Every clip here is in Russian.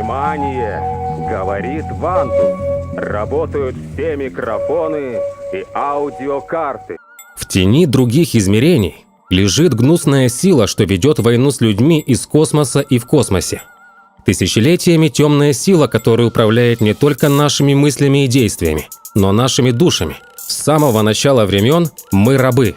Внимание! Говорит Вантус. Работают все микрофоны и аудиокарты. В тени других измерений лежит гнусная сила, что ведет войну с людьми из космоса и в космосе. Тысячелетиями темная сила, которая управляет не только нашими мыслями и действиями, но нашими душами. С самого начала времен мы рабы.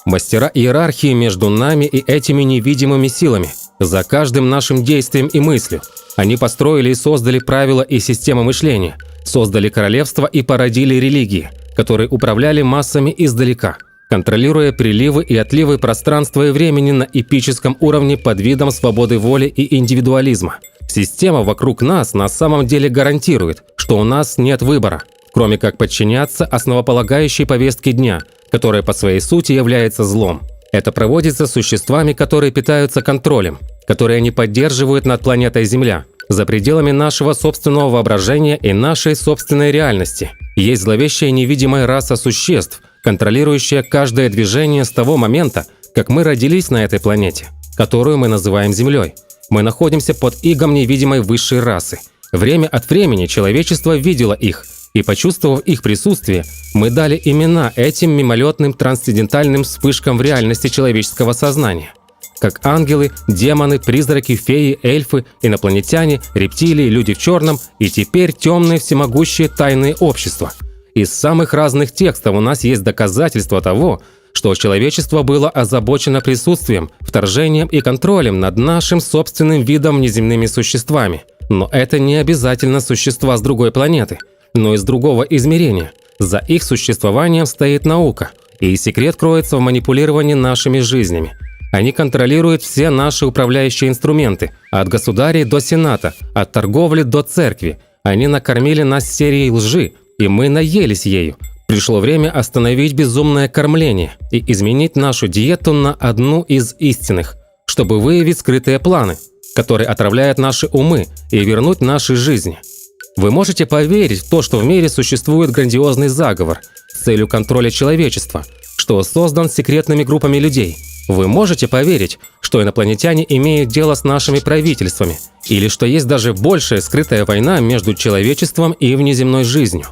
Мастера иерархии между нами и этими невидимыми силами. За каждым нашим действием и мыслью. Они построили и создали правила и системы мышления, создали королевства и породили религии, которые управляли массами издалека, контролируя приливы и отливы пространства и времени на эпическом уровне под видом свободы воли и индивидуализма. Система вокруг нас на самом деле гарантирует, что у нас нет выбора, кроме как подчиняться основополагающей повестке дня, которая по своей сути является злом. Это проводится существами, которые питаются контролем, которые они поддерживают над планетой Земля, за пределами нашего собственного воображения и нашей собственной реальности. Есть зловещая невидимая раса существ, контролирующая каждое движение с того момента, как мы родились на этой планете, которую мы называем Землей. Мы находимся под игом невидимой высшей расы. Время от времени человечество видело их, и, почувствовав их присутствие, мы дали имена этим мимолетным трансцендентальным вспышкам в реальности человеческого сознания. Как ангелы, демоны, призраки, феи, эльфы, инопланетяне, рептилии, люди в черном и теперь темные всемогущие тайные общества. Из самых разных текстов у нас есть доказательства того, что человечество было озабочено присутствием, вторжением и контролем над нашим собственным видом внеземными существами. Но это не обязательно существа с другой планеты, но из другого измерения. За их существованием стоит наука, и секрет кроется в манипулировании нашими жизнями. Они контролируют все наши управляющие инструменты, от государей до сената, от торговли до церкви. Они накормили нас серией лжи, и мы наелись ею. Пришло время остановить безумное кормление и изменить нашу диету на одну из истинных, чтобы выявить скрытые планы, которые отравляют наши умы, и вернуть наши жизни. Вы можете поверить в то, что в мире существует грандиозный заговор с целью контроля человечества, что создан секретными группами людей. Вы можете поверить, что инопланетяне имеют дело с нашими правительствами, или что есть даже большая скрытая война между человечеством и внеземной жизнью.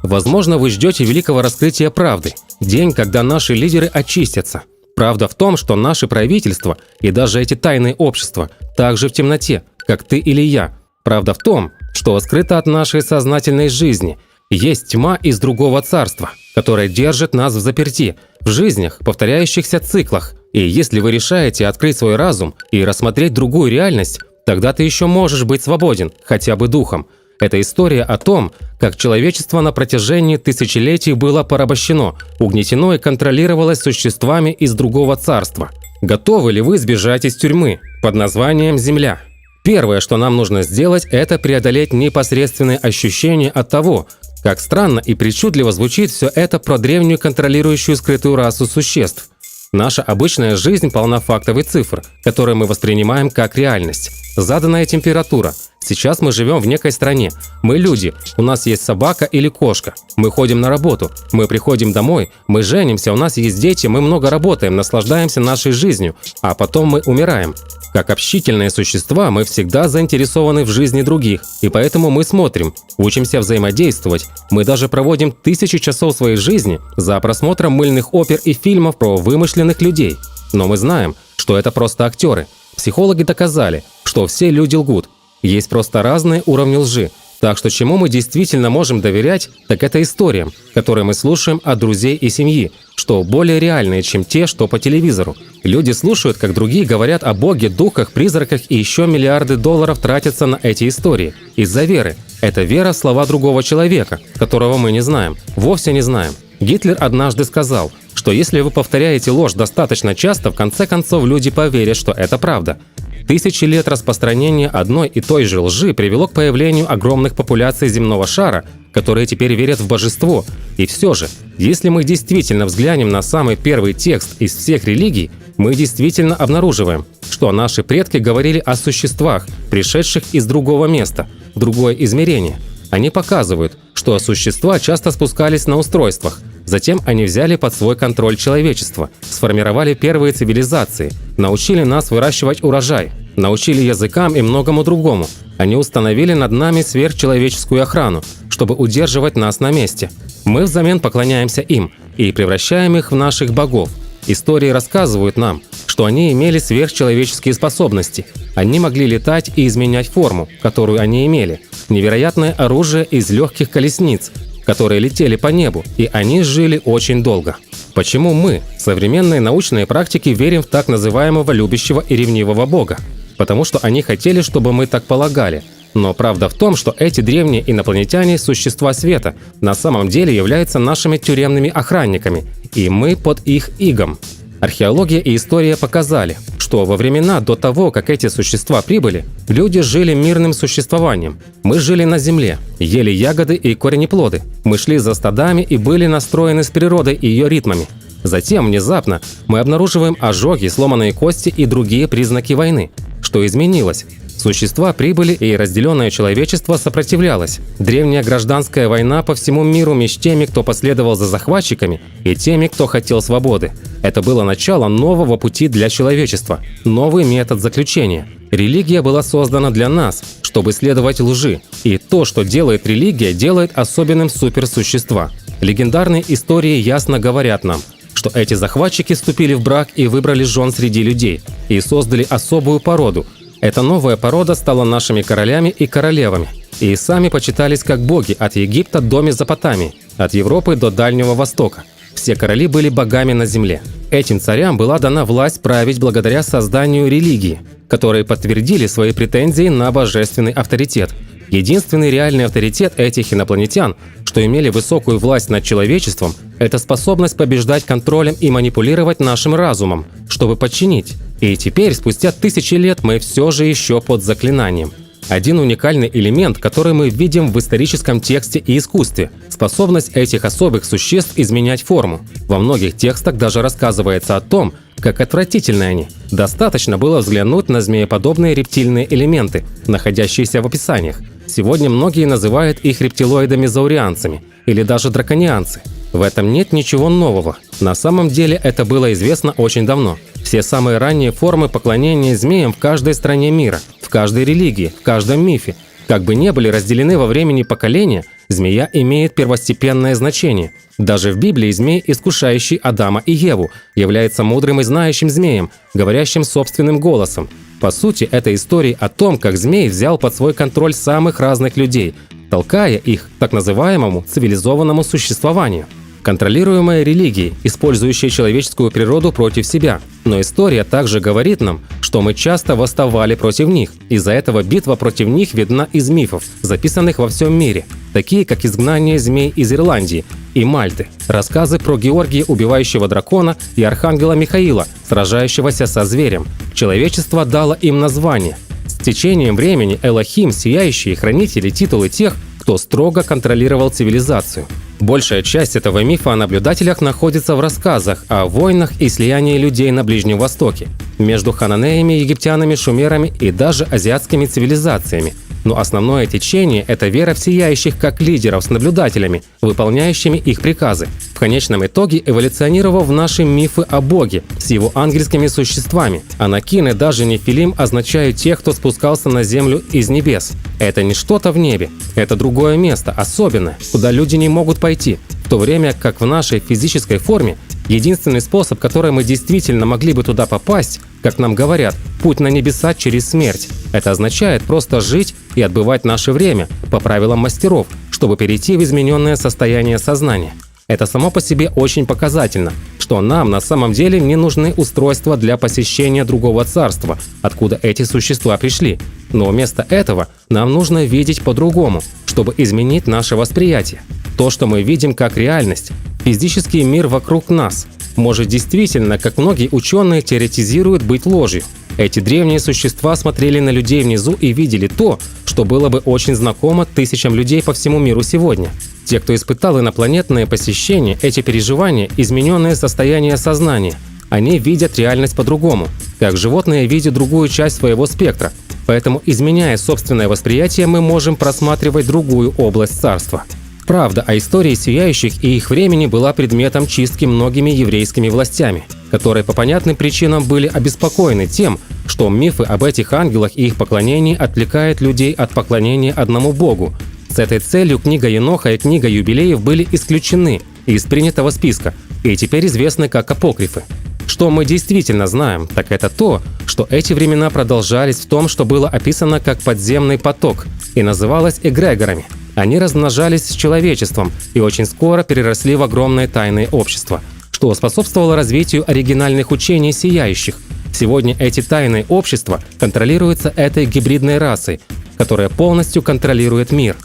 Возможно, вы ждете великого раскрытия правды, день, когда наши лидеры очистятся. Правда в том, что наши правительства и даже эти тайные общества также в темноте, как ты или я. Правда в том, что скрыто от нашей сознательной жизни есть тьма из другого царства, которая держит нас в заперти, в жизнях, повторяющихся циклах. И если вы решаете открыть свой разум и рассмотреть другую реальность, тогда ты еще можешь быть свободен, хотя бы духом. Это история о том, как человечество на протяжении тысячелетий было порабощено, угнетено и контролировалось существами из другого царства. Готовы ли вы сбежать из тюрьмы под названием Земля? Первое, что нам нужно сделать, это преодолеть непосредственные ощущения от того, как странно и причудливо звучит все это про древнюю контролирующую скрытую расу существ. Наша обычная жизнь полна фактов и цифр, которые мы воспринимаем как реальность. Заданная температура. Сейчас мы живем в некой стране. Мы люди. У нас есть собака или кошка. Мы ходим на работу. Мы приходим домой. Мы женимся. У нас есть дети. Мы много работаем, наслаждаемся нашей жизнью. А потом мы умираем. Как общительные существа мы всегда заинтересованы в жизни других. И поэтому мы смотрим, учимся взаимодействовать. Мы даже проводим тысячи часов своей жизни за просмотром мыльных опер и фильмов про вымышленных людей. Но мы знаем, что это просто актеры. Психологи доказали, что все люди лгут. Есть просто разные уровни лжи. Так что чему мы действительно можем доверять, так это историям, которые мы слушаем от друзей и семьи, что более реальные, чем те, что по телевизору. Люди слушают, как другие говорят о Боге, духах, призраках, и еще миллиарды долларов тратятся на эти истории. Из-за веры. Это вера в слова другого человека, которого мы не знаем, вовсе не знаем. Гитлер однажды сказал, что если вы повторяете ложь достаточно часто, в конце концов люди поверят, что это правда. Тысячи лет распространения одной и той же лжи привело к появлению огромных популяций земного шара, которые теперь верят в божество. И все же, если мы действительно взглянем на самый первый текст из всех религий, мы действительно обнаруживаем, что наши предки говорили о существах, пришедших из другого места, в другое измерение. Они показывают, что существа часто спускались на устройствах. Затем они взяли под свой контроль человечество, сформировали первые цивилизации, научили нас выращивать урожай. научили языкам и многому другому. Они установили над нами сверхчеловеческую охрану, чтобы удерживать нас на месте. Мы взамен поклоняемся им и превращаем их в наших богов. Истории рассказывают нам, что они имели сверхчеловеческие способности. Они могли летать и изменять форму, которую они имели. Невероятное оружие из легких колесниц, которые летели по небу, и они жили очень долго. Почему мы, современные научные практики, верим в так называемого любящего и ревнивого Бога? Потому что они хотели, чтобы мы так полагали. Но правда в том, что эти древние инопланетяне, существа света, на самом деле являются нашими тюремными охранниками, и мы под их игом. Археология и история показали, что во времена до того, как эти существа прибыли, люди жили мирным существованием. Мы жили на земле, ели ягоды и коренеплоды. Мы шли за стадами и были настроены с природой и ее ритмами. Затем, внезапно, мы обнаруживаем ожоги, сломанные кости и другие признаки войны. Что изменилось? Существа прибыли, и разделенное человечество сопротивлялось. Древняя гражданская война по всему миру между теми, кто последовал за захватчиками, и теми, кто хотел свободы. Это было начало нового пути для человечества, новый метод заключения. Религия была создана для нас, чтобы следовать лжи. И то, что делает религия, делает особенным суперсущества. Легендарные истории ясно говорят нам, что эти захватчики вступили в брак и выбрали жен среди людей, и создали особую породу. Эта новая порода стала нашими королями и королевами, и сами почитались как боги от Египта до Месопотамии, от Европы до Дальнего Востока. Все короли были богами на земле. Этим царям была дана власть править благодаря созданию религии, которые подтвердили свои претензии на божественный авторитет. Единственный реальный авторитет этих инопланетян, что имели высокую власть над человечеством, это способность побеждать контролем и манипулировать нашим разумом, чтобы подчинить. И теперь, спустя тысячи лет, мы все же еще под заклинанием. Один уникальный элемент, который мы видим в историческом тексте и искусстве – способность этих особых существ изменять форму. Во многих текстах даже рассказывается о том, как отвратительны они. Достаточно было взглянуть на змееподобные рептильные элементы, находящиеся в описаниях. Сегодня многие называют их рептилоидами-заурианцами или даже драконианцы. В этом нет ничего нового. На самом деле это было известно очень давно. Все самые ранние формы поклонения змеям в каждой стране мира, в каждой религии, в каждом мифе, как бы ни были разделены во времени поколения, змея имеет первостепенное значение. Даже в Библии змей, искушающий Адама и Еву, является мудрым и знающим змеем, говорящим собственным голосом. По сути, это история о том, как змей взял под свой контроль самых разных людей, толкая их к так называемому цивилизованному существованию. Контролируемая религией, использующая человеческую природу против себя. Но история также говорит нам, что мы часто восставали против них. Из-за этого битва против них видна из мифов, записанных во всем мире, такие как «Изгнание змей из Ирландии» и Мальты, рассказы про Георгия, убивающего дракона, и архангела Михаила, сражающегося со зверем. Человечество дало им название. С течением времени Элохим, сияющие хранители титулы тех, кто строго контролировал цивилизацию. Большая часть этого мифа о наблюдателях находится в рассказах о войнах и слиянии людей на Ближнем Востоке, между хананеями, египтянами, шумерами и даже азиатскими цивилизациями. Но основное течение – это вера в сияющих как лидеров с наблюдателями, выполняющими их приказы, в конечном итоге эволюционировав в наши мифы о Боге с его ангельскими существами. Анакин и даже Нефилим означают тех, кто спускался на землю из небес. Это не что-то в небе, это другое место, особенное, куда люди не могут пойти, в то время как в нашей физической форме единственный способ, который мы действительно могли бы туда попасть, как нам говорят, путь на небеса через смерть. Это означает просто жить и отбывать наше время по правилам мастеров, чтобы перейти в измененное состояние сознания. Это само по себе очень показательно, что нам на самом деле не нужны устройства для посещения другого царства, откуда эти существа пришли. Но вместо этого нам нужно видеть по-другому, чтобы изменить наше восприятие. То, что мы видим как реальность, физический мир вокруг нас, может действительно, как многие ученые теоретизируют, быть ложью. Эти древние существа смотрели на людей внизу и видели то, что было бы очень знакомо тысячам людей по всему миру сегодня. Те, кто испытал инопланетное посещение, эти переживания – измененное состояние сознания. Они видят реальность по-другому, как животные видят другую часть своего спектра. Поэтому, изменяя собственное восприятие, мы можем просматривать другую область царства. Правда о истории сияющих и их времени была предметом чистки многими еврейскими властями, которые по понятным причинам были обеспокоены тем, что мифы об этих ангелах и их поклонении отвлекают людей от поклонения одному Богу. С этой целью книга Еноха и книга Юбилеев были исключены из принятого списка и теперь известны как апокрифы. Что мы действительно знаем, так это то, что эти времена продолжались в том, что было описано как подземный поток и называлось эгрегорами. Они размножались с человечеством и очень скоро переросли в огромное тайное общество, что способствовало развитию оригинальных учений сияющих. Сегодня эти тайные общества контролируются этой гибридной расой, которая полностью контролирует мир.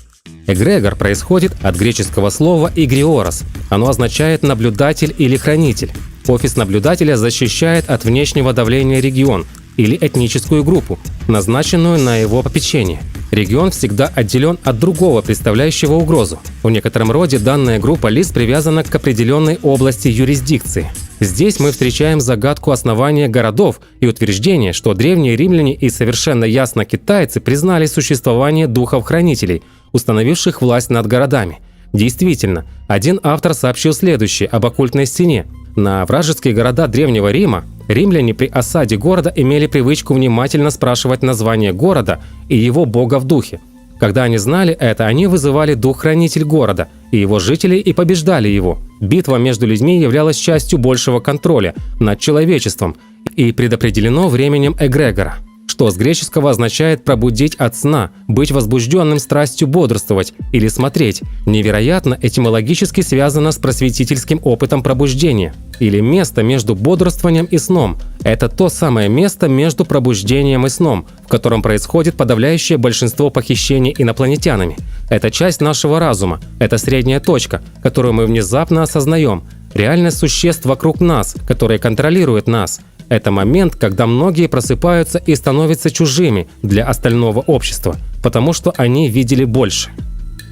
Эгрегор происходит от греческого слова «игриорос». Оно означает «наблюдатель» или «хранитель». Офис наблюдателя защищает от внешнего давления регион или этническую группу, назначенную на его попечение. Регион всегда отделен от другого, представляющего угрозу. В некотором роде данная группа лиц привязана к определенной области юрисдикции. Здесь мы встречаем загадку основания городов и утверждение, что древние римляне и совершенно ясно китайцы признали существование духов-хранителей, установивших власть над городами. Действительно, один автор сообщил следующее об оккультной стене. На вражеские города Древнего Рима римляне при осаде города имели привычку внимательно спрашивать название города и его бога в духе. Когда они знали это, они вызывали дух-хранитель города и его жителей и побеждали его. Битва между людьми являлась частью большего контроля над человечеством и предопределено временем эгрегора, что с греческого означает «пробудить от сна», «быть возбужденным страстью бодрствовать» или «смотреть». Невероятно этимологически связано с просветительским опытом пробуждения, или место между бодрствованием и сном. Это то самое место между пробуждением и сном, в котором происходит подавляющее большинство похищений инопланетянами. Это часть нашего разума, это средняя точка, которую мы внезапно осознаем. Реальность существ вокруг нас, которые контролируют нас. Это момент, когда многие просыпаются и становятся чужими для остального общества, потому что они видели больше.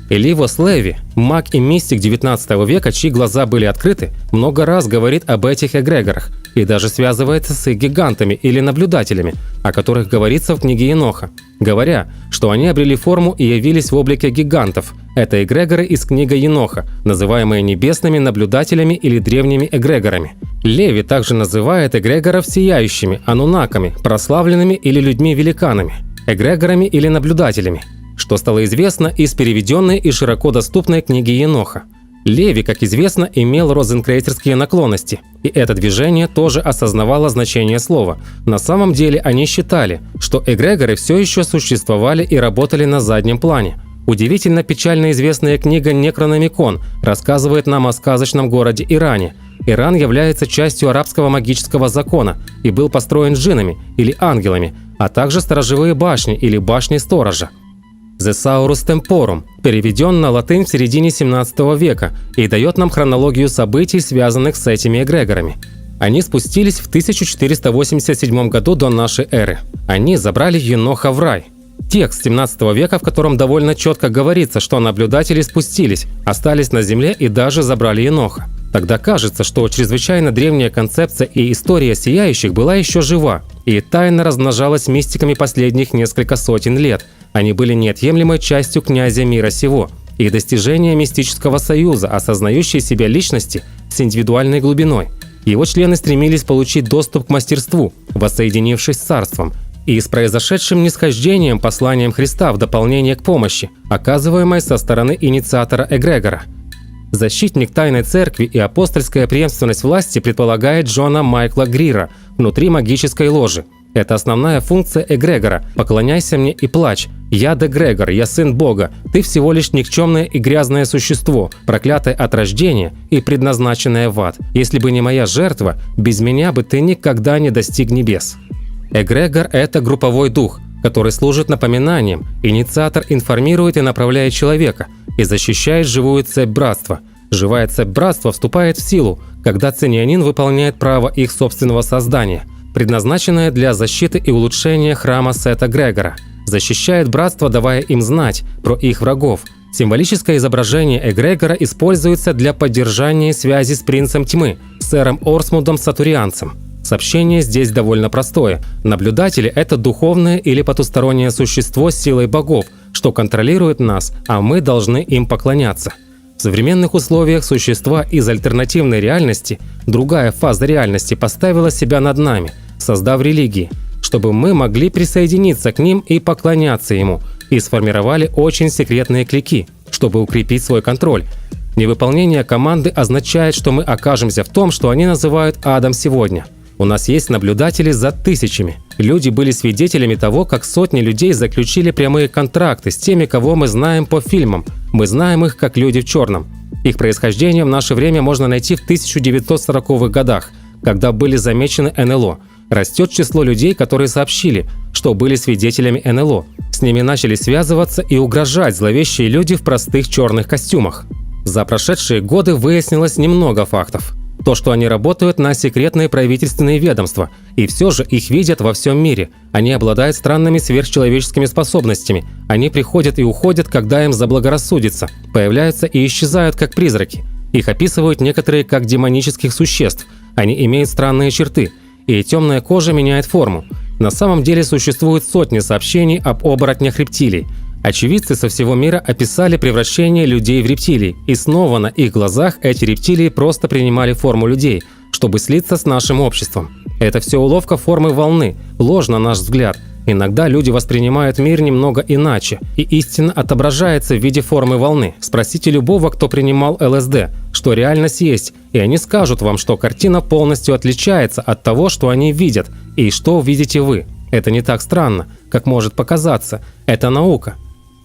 Эливос Леви, маг и мистик 19 века, чьи глаза были открыты, много раз говорит об этих эгрегорах и даже связывается с их гигантами или наблюдателями, о которых говорится в книге Еноха, говоря, что они обрели форму и явились в облике гигантов. Это эгрегоры из книги Еноха, называемые небесными наблюдателями или древними эгрегорами. Леви также называет эгрегоров сияющими, анунаками, прославленными или людьми-великанами, эгрегорами или наблюдателями, что стало известно из переведенной и широко доступной книги Еноха. Леви, как известно, имел розенкрейцерские наклонности, и это движение тоже осознавало значение слова. На самом деле они считали, что эгрегоры все еще существовали и работали на заднем плане. Удивительно печально известная книга «Некрономикон» рассказывает нам о сказочном городе Иране. Иран является частью арабского магического закона и был построен джиннами или ангелами, а также сторожевые башни или башни сторожа. Thesaurus Temporum переведен на латынь в середине 17 века и дает нам хронологию событий, связанных с этими эгрегорами. Они спустились в 1487 году до нашей эры. Они забрали Еноха в рай. Текст 17 века, в котором довольно четко говорится, что наблюдатели спустились, остались на земле и даже забрали Еноха. Тогда кажется, что чрезвычайно древняя концепция и история сияющих была еще жива и тайно размножалась мистиками последних несколько сотен лет. Они были неотъемлемой частью князя мира сего и достижения мистического союза, осознающей себя личности с индивидуальной глубиной. Его члены стремились получить доступ к мастерству, воссоединившись с царством, и с произошедшим нисхождением посланием Христа в дополнение к помощи, оказываемой со стороны инициатора эгрегора. Защитник Тайной Церкви и апостольская преемственность власти предполагает Джона Майкла Грира внутри магической ложи. Это основная функция эгрегора «Поклоняйся мне и плачь. Я дегрегор, я сын Бога. Ты всего лишь никчемное и грязное существо, проклятое от рождения и предназначенное в ад. Если бы не моя жертва, без меня бы ты никогда не достиг небес». Эгрегор – это групповой дух, который служит напоминанием. Инициатор информирует и направляет человека и защищает живую цепь братства. Живая цепь братства вступает в силу, когда циньянин выполняет право их собственного создания, предназначенное для защиты и улучшения храма Сета Грегора. Защищает братство, давая им знать про их врагов. Символическое изображение эгрегора используется для поддержания связи с принцем тьмы, сэром Орсмудом Сатурианцем. Сообщение здесь довольно простое. Наблюдатели – это духовное или потустороннее существо с силой богов, что контролирует нас, а мы должны им поклоняться. В современных условиях существа из альтернативной реальности, другая фаза реальности, поставила себя над нами, создав религии, чтобы мы могли присоединиться к ним и поклоняться ему, и сформировали очень секретные клики, чтобы укрепить свой контроль. Невыполнение команды означает, что мы окажемся в том, что они называют адом сегодня. У нас есть наблюдатели за тысячами. Люди были свидетелями того, как сотни людей заключили прямые контракты с теми, кого мы знаем по фильмам. Мы знаем их как люди в черном. Их происхождение в наше время можно найти в 1940-х годах, когда были замечены НЛО. Растет число людей, которые сообщили, что были свидетелями НЛО. С ними начали связываться и угрожать зловещие люди в простых черных костюмах. За прошедшие годы выяснилось немного фактов. То, что они работают на секретные правительственные ведомства, и все же их видят во всем мире. Они обладают странными сверхчеловеческими способностями. Они приходят и уходят, когда им заблагорассудится, появляются и исчезают как призраки. Их описывают некоторые как демонических существ. Они имеют странные черты, и темная кожа меняет форму. На самом деле существует сотни сообщений об оборотнях рептилий. Очевидцы со всего мира описали превращение людей в рептилий, и снова на их глазах эти рептилии просто принимали форму людей, чтобы слиться с нашим обществом. Это все уловка формы волны, ложь на наш взгляд. Иногда люди воспринимают мир немного иначе, и истина отображается в виде формы волны. Спросите любого, кто принимал ЛСД, что реальность есть, и они скажут вам, что картина полностью отличается от того, что они видят, и что видите вы. Это не так странно, как может показаться. Это наука.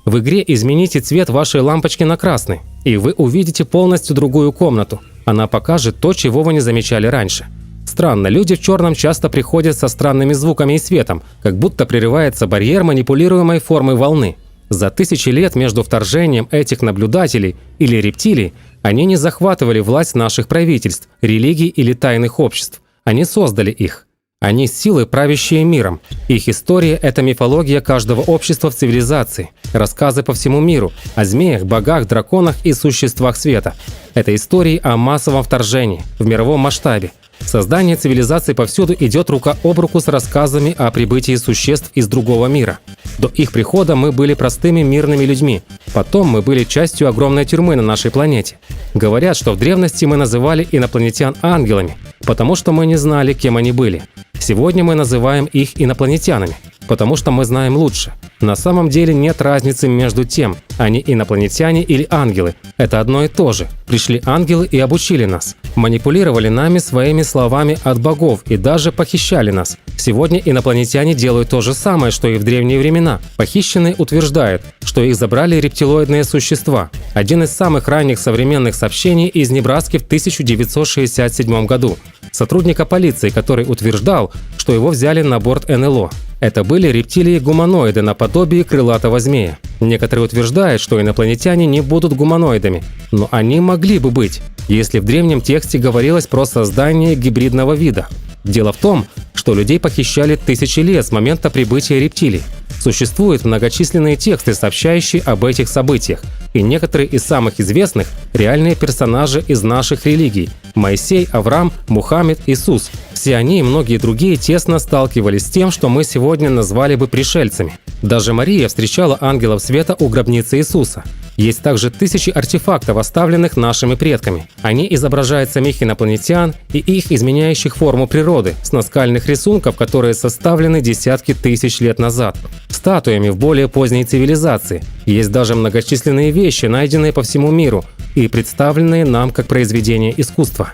В игре измените цвет вашей лампочки на красный, и вы увидите полностью другую комнату. Она покажет то, чего вы не замечали раньше. Странно, люди в черном часто приходят со странными звуками и светом, как будто прерывается барьер манипулируемой формы волны. За тысячи лет между вторжением этих наблюдателей или рептилий они не захватывали власть наших правительств, религий или тайных обществ. Они создали их. Они силы, правящие миром. Их история – это мифология каждого общества в цивилизации, рассказы по всему миру о змеях, богах, драконах и существах света. Это истории о массовом вторжении в мировом масштабе. Создание цивилизаций повсюду идет рука об руку с рассказами о прибытии существ из другого мира. До их прихода мы были простыми мирными людьми. Потом мы были частью огромной тюрьмы на нашей планете. Говорят, что в древности мы называли инопланетян ангелами, потому что мы не знали, кем они были. Сегодня мы называем их инопланетянами, потому что мы знаем лучше. На самом деле нет разницы между тем, они инопланетяне или ангелы. Это одно и то же. Пришли ангелы и обучили нас. Манипулировали нами своими словами от богов и даже похищали нас. Сегодня инопланетяне делают то же самое, что и в древние времена. Похищенные утверждают, что их забрали рептилоидные существа. Один из самых ранних современных сообщений из Небраски в 1967 году. Сотрудника полиции, который утверждал, что его взяли на борт НЛО. Это были рептилии-гуманоиды наподобие крылатого змея. Некоторые утверждают, что инопланетяне не будут гуманоидами, но они могли бы быть, если в древнем тексте говорилось про создание гибридного вида. Дело в том, что людей похищали тысячи лет с момента прибытия рептилий. Существуют многочисленные тексты, сообщающие об этих событиях, и некоторые из самых известных – реальные персонажи из наших религий – Моисей, Авраам, Мухаммед, Иисус. Все они и многие другие тесно сталкивались с тем, что мы сегодня назвали бы пришельцами. Даже Мария встречала ангелов света у гробницы Иисуса. Есть также тысячи артефактов, оставленных нашими предками. Они изображают самих инопланетян и их изменяющих форму природы с наскальных рисунков, которые составлены десятки тысяч лет назад. Статуями в более поздней цивилизации. Есть даже многочисленные вещи, найденные по всему миру и представленные нам как произведения искусства.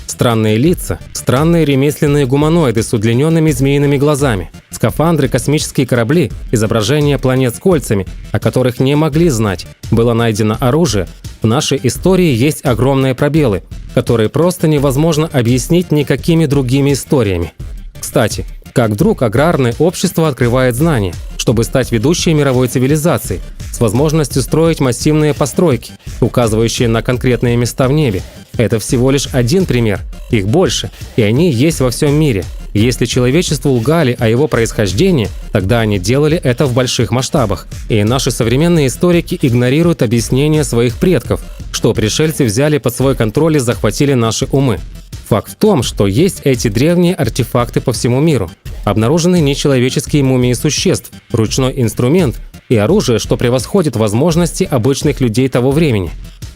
Странные лица, странные ремесленные гуманоиды с удлиненными змеиными глазами, скафандры, космические корабли, изображения планет с кольцами, о которых не могли знать. Было найдено оружие. В нашей истории есть огромные пробелы, которые просто невозможно объяснить никакими другими историями. Кстати, как вдруг аграрное общество открывает знания, чтобы стать ведущей мировой цивилизацией, с возможностью строить массивные постройки, указывающие на конкретные места в небе. Это всего лишь один пример, их больше, и они есть во всем мире. Если человечеству лгали о его происхождении, тогда они делали это в больших масштабах. И наши современные историки игнорируют объяснения своих предков, что пришельцы взяли под свой контроль и захватили наши умы. Факт в том, что есть эти древние артефакты по всему миру. Обнаружены нечеловеческие мумии существ, ручной инструмент и оружие, что превосходит возможности обычных людей того времени.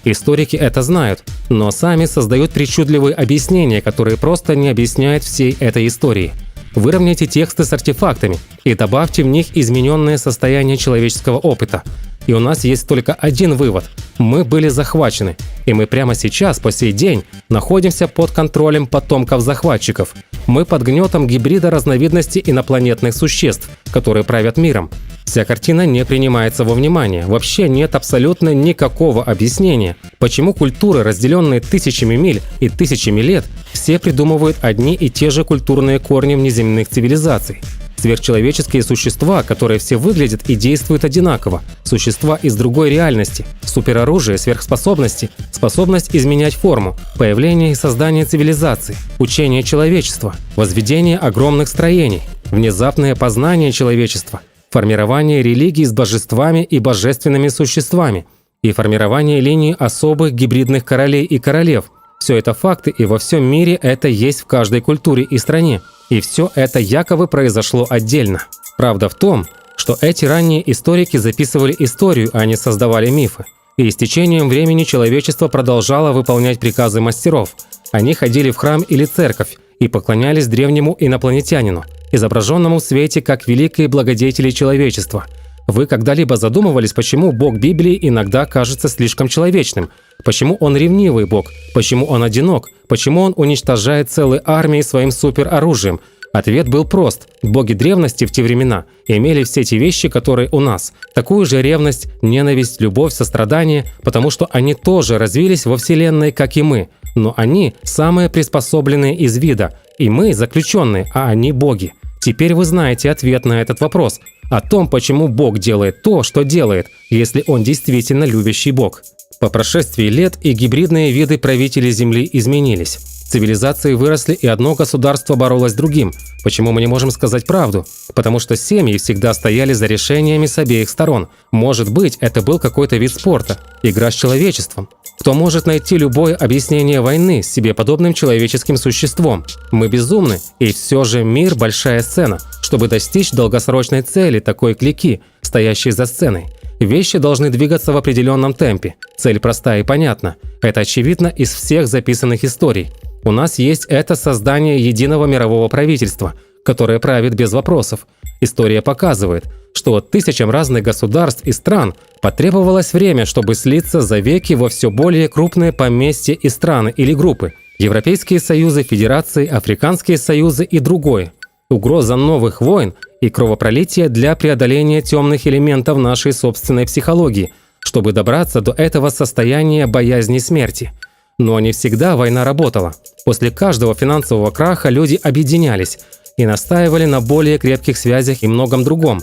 Историки это знают, но сами создают причудливые объяснения, которые просто не объясняют всей этой истории. Выровняйте тексты с артефактами и добавьте в них измененное состояние человеческого опыта. И у нас есть только один вывод – мы были захвачены, и мы прямо сейчас, по сей день, находимся под контролем потомков захватчиков. Мы под гнетом гибрида разновидностей инопланетных существ, которые правят миром. Вся картина не принимается во внимание, вообще нет абсолютно никакого объяснения, почему культуры, разделенные тысячами миль и тысячами лет, все придумывают одни и те же культурные корни внеземных цивилизаций. Сверхчеловеческие существа, которые все выглядят и действуют одинаково, существа из другой реальности, супероружие, сверхспособности, способность изменять форму, появление и создание цивилизации, учение человечества, возведение огромных строений, внезапное познание человечества, формирование религий с божествами и божественными существами и формирование линии особых гибридных королей и королев. Все это факты, и во всем мире это есть в каждой культуре и стране. И все это якобы произошло отдельно. Правда в том, что эти ранние историки записывали историю, а не создавали мифы. И с течением времени человечество продолжало выполнять приказы мастеров. Они ходили в храм или церковь и поклонялись древнему инопланетянину, изображенному в свете как великие благодетели человечества. Вы когда-либо задумывались, почему Бог Библии иногда кажется слишком человечным? Почему он ревнивый Бог? Почему он одинок? Почему он уничтожает целые армии своим супероружием? Ответ был прост. Боги древности в те времена имели все те вещи, которые у нас. Такую же ревность, ненависть, любовь, сострадание, потому что они тоже развились во Вселенной, как и мы. Но они самые приспособленные из вида. И мы заключенные, а они боги. Теперь вы знаете ответ на этот вопрос. О том, почему Бог делает то, что делает, если он действительно любящий Бог. По прошествии лет и гибридные виды правителей Земли изменились. Цивилизации выросли, и одно государство боролось с другим. Почему мы не можем сказать правду? Потому что семьи всегда стояли за решениями с обеих сторон. Может быть, это был какой-то вид спорта, игра с человечеством. Кто может найти любое объяснение войны с себе подобным человеческим существом? Мы безумны, и все же мир – большая сцена, чтобы достичь долгосрочной цели такой клики, стоящей за сценой. Вещи должны двигаться в определенном темпе. Цель проста и понятна. Это очевидно из всех записанных историй. У нас есть это создание единого мирового правительства, которое правит без вопросов. История показывает, что тысячам разных государств и стран потребовалось время, чтобы слиться за веки во все более крупные поместья и страны или группы. Европейские союзы, федерации, африканские союзы и другое. Угроза новых войн и кровопролития для преодоления темных элементов нашей собственной психологии, чтобы добраться до этого состояния боязни смерти. Но не всегда война работала. После каждого финансового краха люди объединялись и настаивали на более крепких связях и многом другом.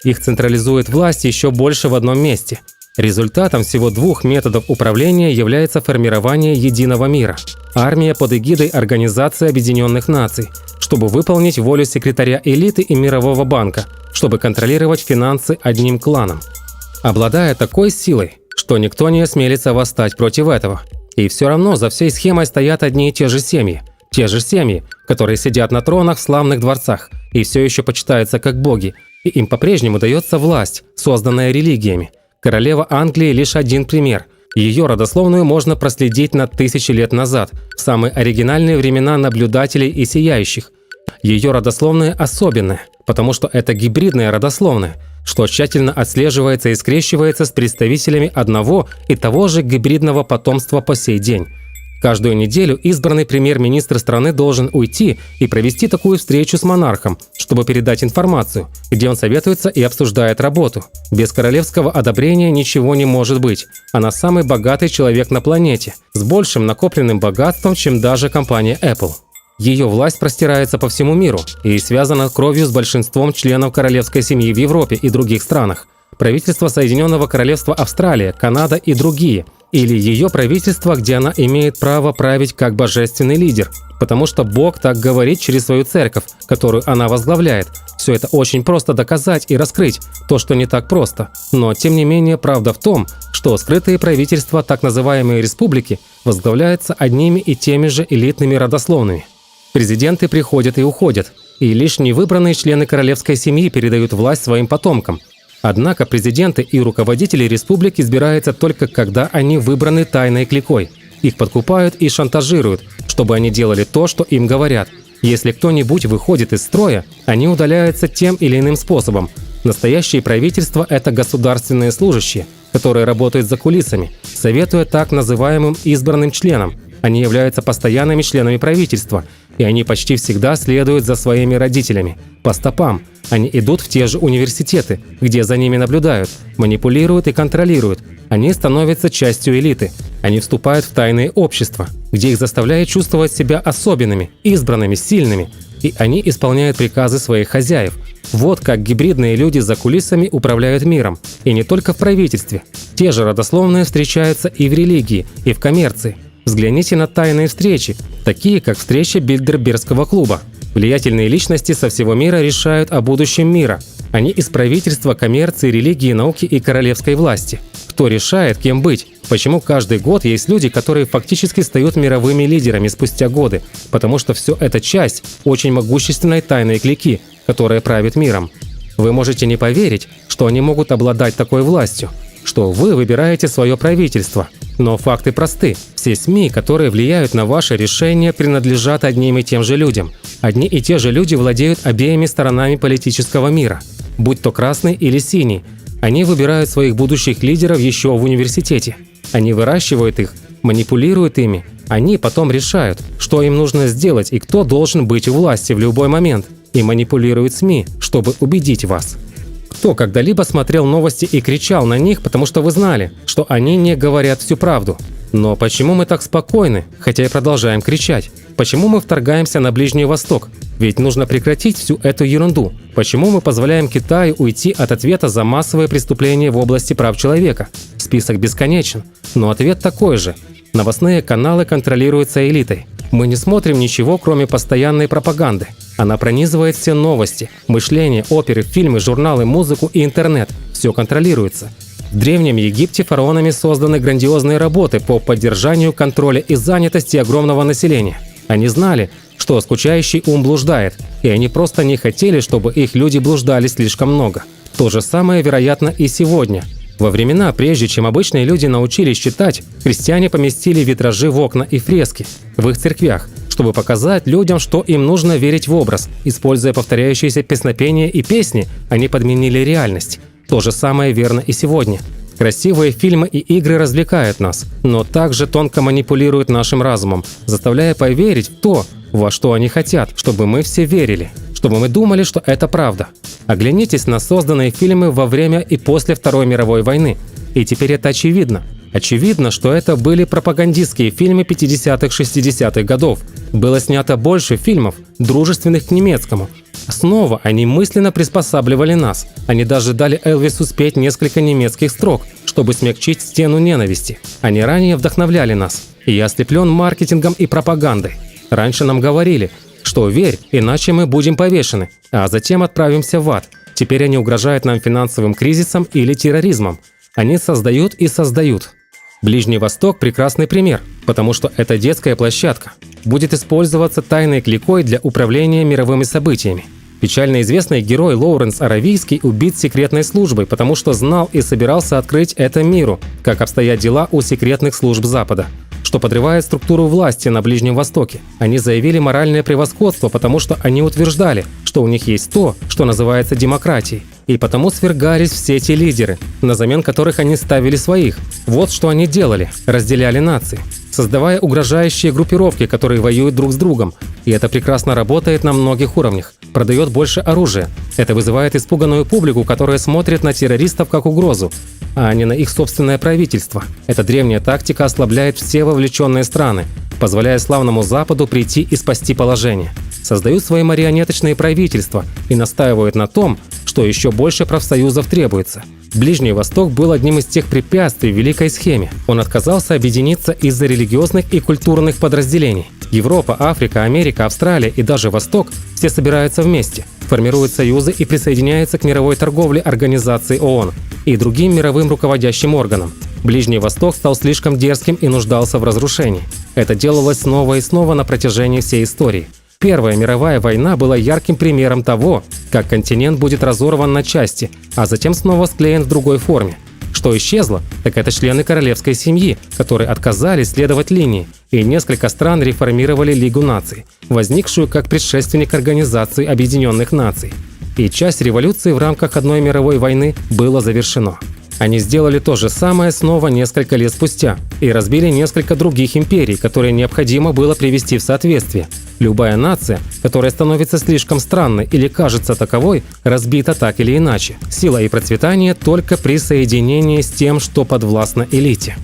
Их централизует власть еще больше в одном месте. Результатом всего двух методов управления является формирование единого мира. Армия под эгидой Организации Объединенных Наций, чтобы выполнить волю секретаря элиты и Мирового банка, чтобы контролировать финансы одним кланом. Обладая такой силой, что никто не осмелится восстать против этого. И все равно за всей схемой стоят одни и те же семьи. Те же семьи, которые сидят на тронах в славных дворцах и все еще почитаются как боги. И им по-прежнему дается власть, созданная религиями. Королева Англии лишь один пример. Ее родословную можно проследить на тысячи лет назад, в самые оригинальные времена наблюдателей и сияющих. Ее родословная особенная, потому что это гибридная родословная, что тщательно отслеживается и скрещивается с представителями одного и того же гибридного потомства по сей день. Каждую неделю избранный премьер-министр страны должен уйти и провести такую встречу с монархом, чтобы передать информацию, где он советуется и обсуждает работу. Без королевского одобрения ничего не может быть. Она самый богатый человек на планете, с большим накопленным богатством, чем даже компания Apple. Ее власть простирается по всему миру и связана кровью с большинством членов королевской семьи в Европе и других странах. Правительство Соединенного Королевства Австралия, Канада и другие. Или ее правительство, где она имеет право править как божественный лидер, потому что Бог так говорит через свою церковь, которую она возглавляет. Все это очень просто доказать и раскрыть, то, что не так просто. Но, тем не менее, правда в том, что скрытые правительства, так называемые республики, возглавляются одними и теми же элитными родословными. Президенты приходят и уходят, и лишь невыбранные члены королевской семьи передают власть своим потомкам. Однако президенты и руководители республик избираются только когда они выбраны тайной кликой. Их подкупают и шантажируют, чтобы они делали то, что им говорят. Если кто-нибудь выходит из строя, они удаляются тем или иным способом. Настоящее правительство – это государственные служащие, которые работают за кулисами, советуя так называемым избранным членам. Они являются постоянными членами правительства, и они почти всегда следуют за своими родителями, по стопам. Они идут в те же университеты, где за ними наблюдают, манипулируют и контролируют. Они становятся частью элиты. Они вступают в тайные общества, где их заставляют чувствовать себя особенными, избранными, сильными. И они исполняют приказы своих хозяев. Вот как гибридные люди за кулисами управляют миром. И не только в правительстве. Те же родословные встречаются и в религии, и в коммерции. Взгляните на тайные встречи, такие как встреча Бильдербергского клуба. Влиятельные личности со всего мира решают о будущем мира. Они из правительства, коммерции, религии, науки и королевской власти. Кто решает, кем быть? Почему каждый год есть люди, которые фактически стают мировыми лидерами спустя годы? Потому что все это часть очень могущественной тайной клики, которая правит миром. Вы можете не поверить, что они могут обладать такой властью, что вы выбираете свое правительство. Но факты просты. Все СМИ, которые влияют на ваши решения, принадлежат одним и тем же людям. Одни и те же люди владеют обеими сторонами политического мира, будь то красный или синий. Они выбирают своих будущих лидеров еще в университете. Они выращивают их, манипулируют ими. Они потом решают, что им нужно сделать и кто должен быть у власти в любой момент. И манипулируют СМИ, чтобы убедить вас. Кто когда-либо смотрел новости и кричал на них, потому что вы знали, что они не говорят всю правду? Но почему мы так спокойны, хотя и продолжаем кричать? Почему мы вторгаемся на Ближний Восток? Ведь нужно прекратить всю эту ерунду. Почему мы позволяем Китаю уйти от ответа за массовые преступления в области прав человека? Список бесконечен. Но ответ такой же. Новостные каналы контролируются элитой. Мы не смотрим ничего, кроме постоянной пропаганды. Она пронизывает все новости, мышление, оперы, фильмы, журналы, музыку и интернет. Все контролируется. В Древнем Египте фараонами созданы грандиозные работы по поддержанию контроля и занятости огромного населения. Они знали, что скучающий ум блуждает, и они просто не хотели, чтобы их люди блуждали слишком много. То же самое, вероятно, и сегодня. Во времена, прежде чем обычные люди научились читать, христиане поместили витражи в окна и фрески в их церквях, чтобы показать людям, что им нужно верить в образ. Используя повторяющиеся песнопения и песни, они подменили реальность. То же самое верно и сегодня. Красивые фильмы и игры развлекают нас, но также тонко манипулируют нашим разумом, заставляя поверить в то, во что они хотят, чтобы мы все верили, чтобы мы думали, что это правда. Оглянитесь на созданные фильмы во время и после Второй мировой войны. И теперь это очевидно. Очевидно, что это были пропагандистские фильмы 50-х-60-х годов. Было снято больше фильмов, дружественных к немецкому. Снова они мысленно приспосабливали нас. Они даже дали Элвису спеть несколько немецких строк, чтобы смягчить стену ненависти. Они ранее вдохновляли нас. И я ослеплен маркетингом и пропагандой. Раньше нам говорили, что верь, иначе мы будем повешены, а затем отправимся в ад. Теперь они угрожают нам финансовым кризисом или терроризмом. Они создают и создают. Ближний Восток – прекрасный пример, потому что это детская площадка. Будет использоваться тайной кликой для управления мировыми событиями. Печально известный герой Лоуренс Аравийский убит секретной службой, потому что знал и собирался открыть это миру, как обстоят дела у секретных служб Запада, что подрывает структуру власти на Ближнем Востоке. Они заявили моральное превосходство, потому что они утверждали, что у них есть то, что называется демократией. И потому свергались все эти лидеры, на замен которых они ставили своих. Вот что они делали – разделяли нации, создавая угрожающие группировки, которые воюют друг с другом. И это прекрасно работает на многих уровнях. Продает больше оружия. Это вызывает испуганную публику, которая смотрит на террористов как угрозу, а не на их собственное правительство. Эта древняя тактика ослабляет все вовлеченные страны, позволяя славному Западу прийти и спасти положение. Создают свои марионеточные правительства и настаивают на том, что еще больше профсоюзов требуется. Ближний Восток был одним из тех препятствий в великой схеме. Он отказался объединиться из-за религиозных и культурных подразделений. Европа, Африка, Америка, Австралия и даже Восток все собираются вместе, формируют союзы и присоединяются к мировой торговле Организации ООН и другим мировым руководящим органам. Ближний Восток стал слишком дерзким и нуждался в разрушении. Это делалось снова и снова на протяжении всей истории. Первая мировая война была ярким примером того, как континент будет разорван на части, а затем снова склеен в другой форме. Что исчезло, так это члены королевской семьи, которые отказались следовать линии, и несколько стран реформировали Лигу наций, возникшую как предшественник Организации Объединенных Наций. И часть революции в рамках Одной мировой войны было завершено. Они сделали то же самое снова несколько лет спустя и разбили несколько других империй, которые необходимо было привести в соответствие. Любая нация, которая становится слишком странной или кажется таковой, разбита так или иначе. Сила и процветание только при соединении с тем, что подвластно элите.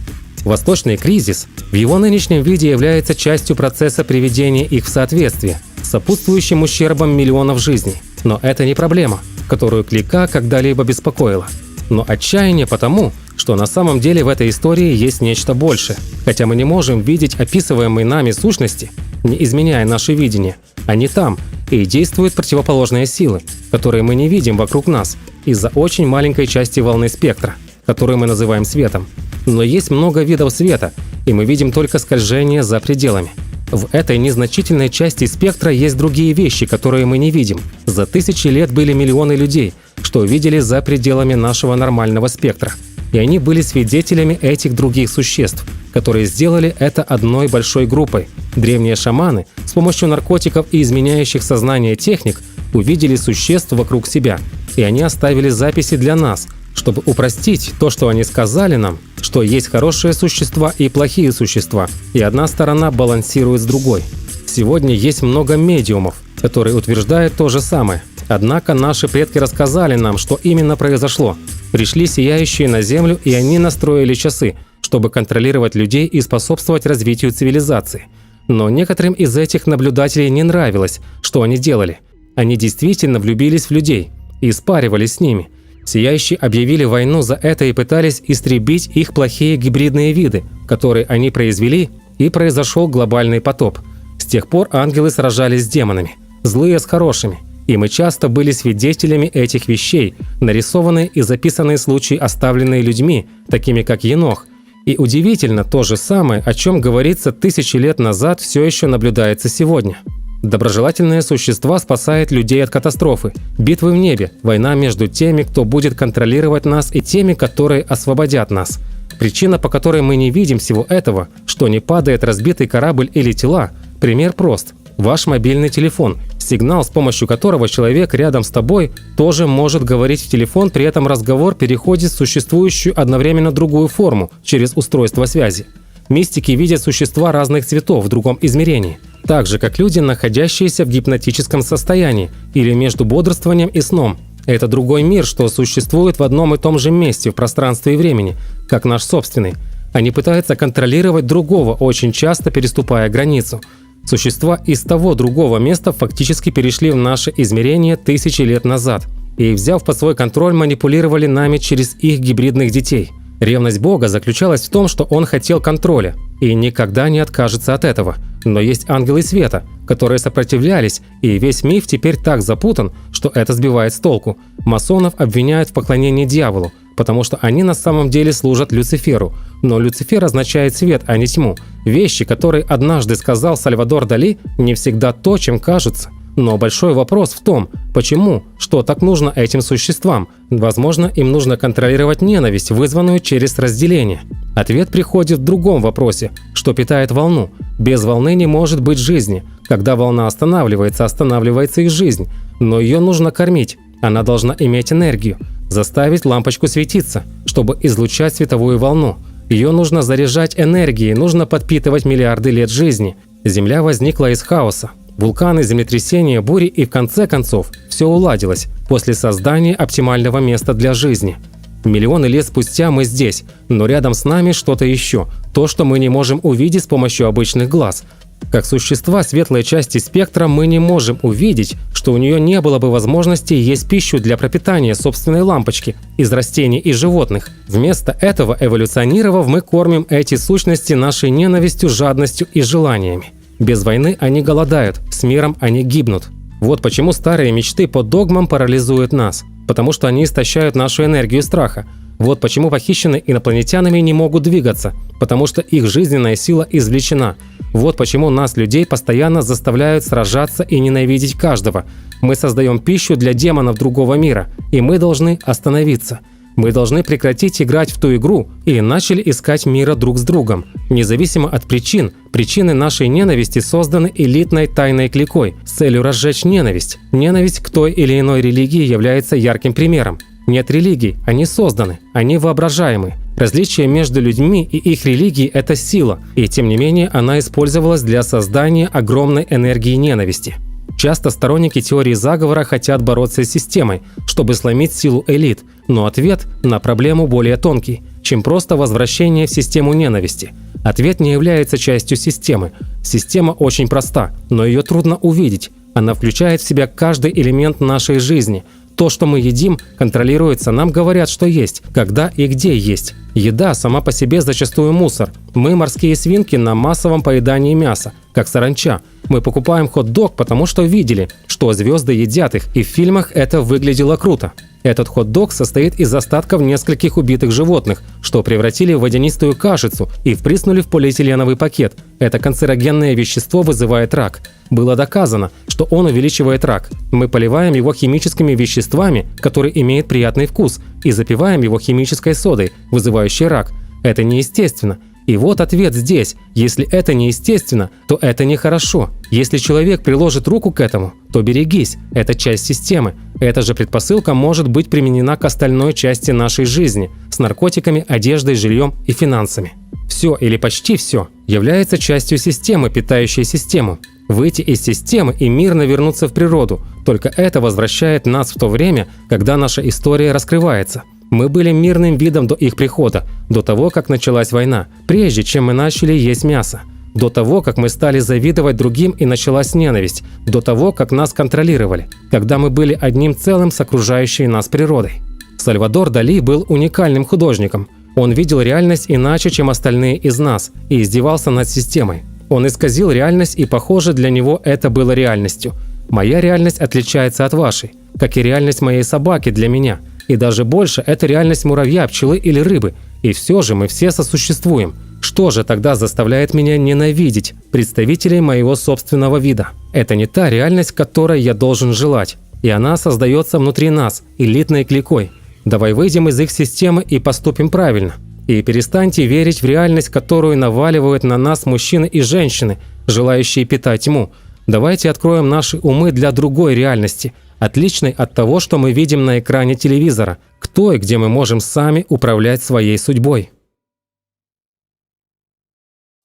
Восточный кризис в его нынешнем виде является частью процесса приведения их в соответствие, сопутствующим ущербом миллионов жизней. Но это не проблема, которую Клика когда-либо беспокоила. Но отчаяние потому, что на самом деле в этой истории есть нечто большее. Хотя мы не можем видеть описываемые нами сущности, не изменяя наше видение. Они там, и действуют противоположные силы, которые мы не видим вокруг нас, из-за очень маленькой части волны спектра, которую мы называем светом. Но есть много видов света, и мы видим только скольжение за пределами. В этой незначительной части спектра есть другие вещи, которые мы не видим. За тысячи лет были миллионы людей, что видели за пределами нашего нормального спектра. И они были свидетелями этих других существ, которые сделали это одной большой группой. Древние шаманы с помощью наркотиков и изменяющих сознание техник увидели существ вокруг себя, и они оставили записи для нас, чтобы упростить то, что они сказали нам, что есть хорошие существа и плохие существа, и одна сторона балансирует с другой. Сегодня есть много медиумов, которые утверждают то же самое. Однако наши предки рассказали нам, что именно произошло. Пришли сияющие на Землю, и они настроили часы, чтобы контролировать людей и способствовать развитию цивилизации. Но некоторым из этих наблюдателей не нравилось, что они делали. Они действительно влюбились в людей и спаривались с ними. Сияющие объявили войну за это и пытались истребить их плохие гибридные виды, которые они произвели, и произошел глобальный потоп. С тех пор ангелы сражались с демонами, злые с хорошими. И мы часто были свидетелями этих вещей, нарисованные и записанные случаи, оставленные людьми, такими как Енох. И удивительно, то же самое, о чем говорится тысячи лет назад, все еще наблюдается сегодня. Доброжелательные существа спасают людей от катастрофы, битвы в небе, война между теми, кто будет контролировать нас, и теми, которые освободят нас. Причина, по которой мы не видим всего этого, что не падает разбитый корабль или тела, пример прост. Ваш мобильный телефон, сигнал, с помощью которого человек рядом с тобой тоже может говорить в телефон, при этом разговор переходит в существующую одновременно другую форму через устройство связи. Мистики видят существа разных цветов в другом измерении, так же как люди, находящиеся в гипнотическом состоянии или между бодрствованием и сном. Это другой мир, что существует в одном и том же месте в пространстве и времени, как наш собственный. Они пытаются контролировать другого, очень часто переступая границу. Существа из того другого места фактически перешли в наше измерение тысячи лет назад и, взяв под свой контроль, манипулировали нами через их гибридных детей. Ревность Бога заключалась в том, что Он хотел контроля и никогда не откажется от этого. Но есть ангелы света, которые сопротивлялись, и весь миф теперь так запутан, что это сбивает с толку. Масонов обвиняют в поклонении дьяволу, потому что они на самом деле служат Люциферу. Но Люцифер означает свет, а не тьму. Вещи, которые однажды сказал Сальвадор Дали, не всегда то, чем кажутся. Но большой вопрос в том, почему, что так нужно этим существам. Возможно, им нужно контролировать ненависть, вызванную через разделение. Ответ приходит в другом вопросе, что питает волну. Без волны не может быть жизни. Когда волна останавливается, останавливается и жизнь. Но ее нужно кормить. Она должна иметь энергию. Заставить лампочку светиться, чтобы излучать световую волну. Ее нужно заряжать энергией, нужно подпитывать миллиарды лет жизни. Земля возникла из хаоса. Вулканы, землетрясения, бури, и в конце концов все уладилось после создания оптимального места для жизни. Миллионы лет спустя мы здесь, но рядом с нами что-то еще, то, что мы не можем увидеть с помощью обычных глаз. Как существа светлой части спектра мы не можем увидеть, что у нее не было бы возможности есть пищу для пропитания собственной лампочки из растений и животных. Вместо этого, эволюционировав, мы кормим эти сущности нашей ненавистью, жадностью и желаниями. Без войны они голодают, с миром они гибнут. Вот почему старые мечты по догмам парализуют нас, потому что они истощают нашу энергию страха. Вот почему похищенные инопланетянами не могут двигаться, потому что их жизненная сила извлечена. Вот почему нас, людей, постоянно заставляют сражаться и ненавидеть каждого. Мы создаем пищу для демонов другого мира, и мы должны остановиться. Мы должны прекратить играть в ту игру и начали искать мира друг с другом. Независимо от причин, причины нашей ненависти созданы элитной тайной кликой с целью разжечь ненависть. Ненависть к той или иной религии является ярким примером. Нет религий, они созданы, они воображаемы. Различие между людьми и их религией – это сила, и тем не менее она использовалась для создания огромной энергии ненависти. Часто сторонники теории заговора хотят бороться с системой, чтобы сломить силу элит, но ответ на проблему более тонкий, чем просто возвращение в систему ненависти. Ответ не является частью системы. Система очень проста, но ее трудно увидеть. Она включает в себя каждый элемент нашей жизни. То, что мы едим, контролируется, нам говорят, что есть, когда и где есть. Еда сама по себе зачастую мусор. Мы морские свинки на массовом поедании мяса, как саранча. Мы покупаем хот-дог, потому что видели, что звезды едят их, и в фильмах это выглядело круто. Этот хот-дог состоит из остатков нескольких убитых животных, что превратили в водянистую кашицу и впрыснули в полиэтиленовый пакет. Это канцерогенное вещество вызывает рак. Было доказано, что он увеличивает рак. Мы поливаем его химическими веществами, которые имеют приятный вкус, и запиваем его химической содой, вызывающей рак. Это неестественно. И вот ответ здесь. Если это неестественно, то это нехорошо. Если человек приложит руку к этому, то берегись. Это часть системы. Эта же предпосылка может быть применена к остальной части нашей жизни – с наркотиками, одеждой, жильем и финансами. Все или почти все является частью системы, питающей систему. Выйти из системы и мирно вернуться в природу. Только это возвращает нас в то время, когда наша история раскрывается. Мы были мирным видом до их прихода, до того, как началась война, прежде чем мы начали есть мясо, до того, как мы стали завидовать другим и началась ненависть, до того, как нас контролировали, когда мы были одним целым с окружающей нас природой. Сальвадор Дали был уникальным художником. Он видел реальность иначе, чем остальные из нас, и издевался над системой. Он исказил реальность, и, похоже, для него это было реальностью. Моя реальность отличается от вашей, как и реальность моей собаки для меня. И даже больше – это реальность муравья, пчелы или рыбы. И все же мы все сосуществуем. Что же тогда заставляет меня ненавидеть представителей моего собственного вида? Это не та реальность, которой я должен желать. И она создается внутри нас, элитной кликой. Давай выйдем из их системы и поступим правильно. И перестаньте верить в реальность, которую наваливают на нас мужчины и женщины, желающие питать тьму. Давайте откроем наши умы для другой реальности, отличной от того, что мы видим на экране телевизора, к той, где мы можем сами управлять своей судьбой.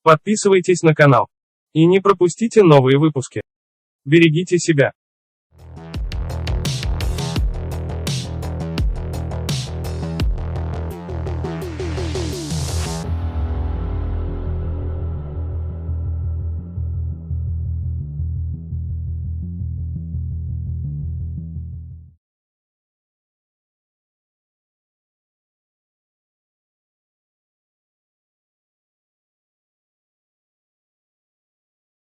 Подписывайтесь на канал и не пропустите новые выпуски. Берегите себя.